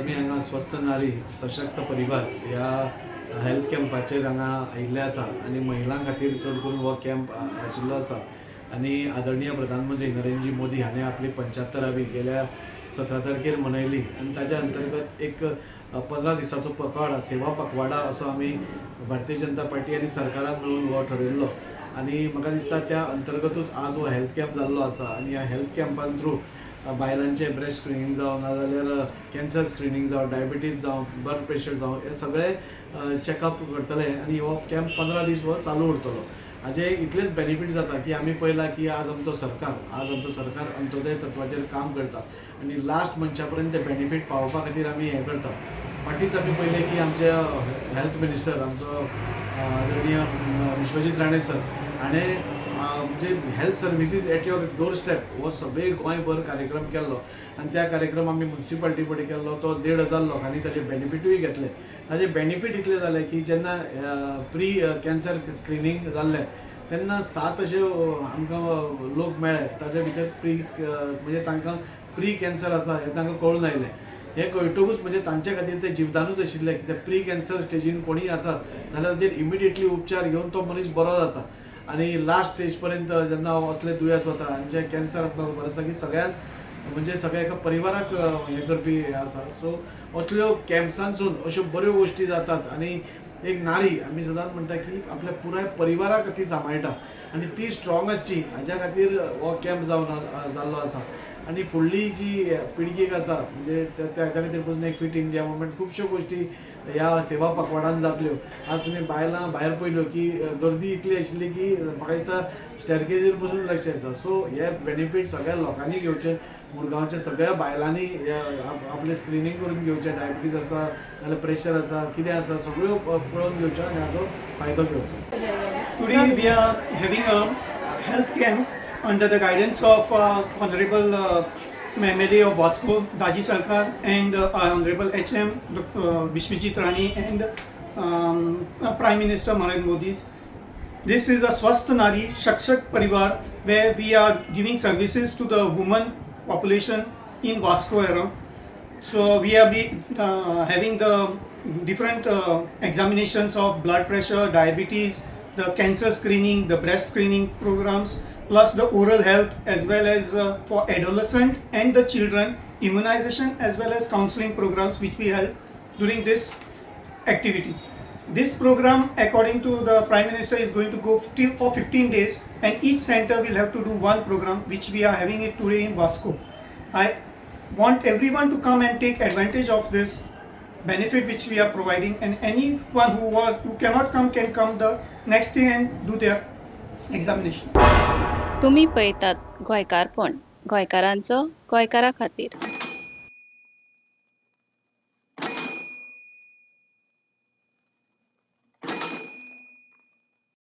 आमी हांगा स्वस्थ नारी सशक्त परिवार ह्या हेल्थ कॅम्पाचेर हांगा आयिल्ले आसा आनी महिलां खातीर चड करून हो कॅम्प आशिल्लो आसा आनी आदरणीय प्रधानमंत्री नरेंद्र मोदी हाणें आपली 75वी गेल्या 17 तारखेर मनयली आनी ताच्या अंतर्गत एक 15 दिसाचो पखवाडा सेवा पखवाडा असो आमी भारतीय जनता पार्टी आनी सरकारान मेळून हो ठरयल्लो आनी म्हाका दिसता त्या अंतर्गतूच आज हो हेल्थ कॅम्प जाल्लो आसा आनी ह्या हेल्थ कॅम्पान थ्रू बायलांचे ब्रेस्ट स्क्रीनिंग जावं नाजाल्यार कॅन्सर स्क्रीनिंग जावं डायबिटीज जावं ब्लड प्रेशर जावं हे सगळे चॅकअप करतले आनी हो कॅम्प 15 दीस हो चालू उरतलो। हाजे इतलेच बेनिफीट जाता की आमी पळयलां की आज आमचो सरकार अंत्योदय तत्वाचेर काम करता आनी लास्ट मनशा पर्यंत ते बेनिफीट पावोवपा खातीर आमी हें करता। फाटींच आमी पळयलें की आमचे हेल्थ मिनिस्टर आमचो आदरणीय विश्वजीत राणे सर हाणें म्हणजे health services at your doorstep हो सगळे गोंयभर कार्यक्रम केल्लो आनी त्या कार्यक्रम आमी म्युनिसिपालिटी फुडें केल्लो तो 1,500 लोकांनी ताजे बेनिफिटूय घेतले। ताजे बेनिफीट इतले जाले की जेन्ना प्री कॅन्सर स्क्रीनिंग जाल्लें तेन्ना 7 अशे आमकां लोक मेळ्ळे ताजे भितर म्हणजे तांकां प्री कॅन्सर आसा हें तांकां कळून आयलें। हें कळटकूच म्हणजे तांचे खातीर तें जीवदानूच आशिल्लें की ते प्री कॅन्सर स्टेजीन कोणीय आसात जाल्यार ताचेर इमिडिएटली उपचार घेवन तो मनीस बरो जाता आनी लास्ट स्टेज पर्यंत जेन्ना असले दुयेंस वता आनी जे कॅन्सर खबर आसा की सगळ्यांत म्हणजे सगळ्या एका परिवाराक हें करपी हें आसा। सो असल्यो कॅम्प्सांसून अश्यो बऱ्यो गोश्टी जातात आनी एक नारी आमी सदांच म्हणटा की आपल्या पुराय परिवाराक ती सांबाळटा आनी ती स्ट्रॉंग आसची हाज्या खातीर हो कॅम्प जाल्लो आसा आनी फुडली जी पिळगेक आसा म्हणजे त्या खातीर पसून एक फिट इंडिया मुवमेंट खुबश्यो गोश्टी ह्या सेवा पखवाडान जातल्यो। आज तुमी बायलां भायर पळयल्यो की गर्दी इतली आशिल्ली की म्हाका दिसता स्टॅरकेजीर पसून लक्ष आसा। सो हे बेनिफीट सगळ्या लोकांनी घेवचे, मुरगांवच्या सगळ्या बायलांनी आपले स्क्रीनिंग करून घेवचें, डायबिटीज आसा नाल्यार प्रेशर आसा कितें आसा सगळ्यो पळोवन घेवच्यो आनी हाचो फायदो घेवचो। Today we are having a health camp under the guidance of Honorable MLA of Vasco, Daji Sarkar, and Honorable HM Vishwajit Rani and Prime Minister Narendra Modi. This is a Swasth Nari Shakshak Parivar where we are giving services to the woman population in Vasco area. So we are having the different examinations of blood pressure, diabetes, the cancer screening, the breast screening programs, plus the oral health as well as for adolescent and the children immunization as well as counseling programs which we held during this activity. This program according to the Prime Minister is going to go for 15 days and each center will have to do one program which we are having it today in Vasco. I want everyone to come and take advantage of this benefit which we are providing and anyone who cannot come can come the next day and do their examination. तुम्ही पळयतात गोंयकारपण गोंयकारांचो गोंयकारा खातीर।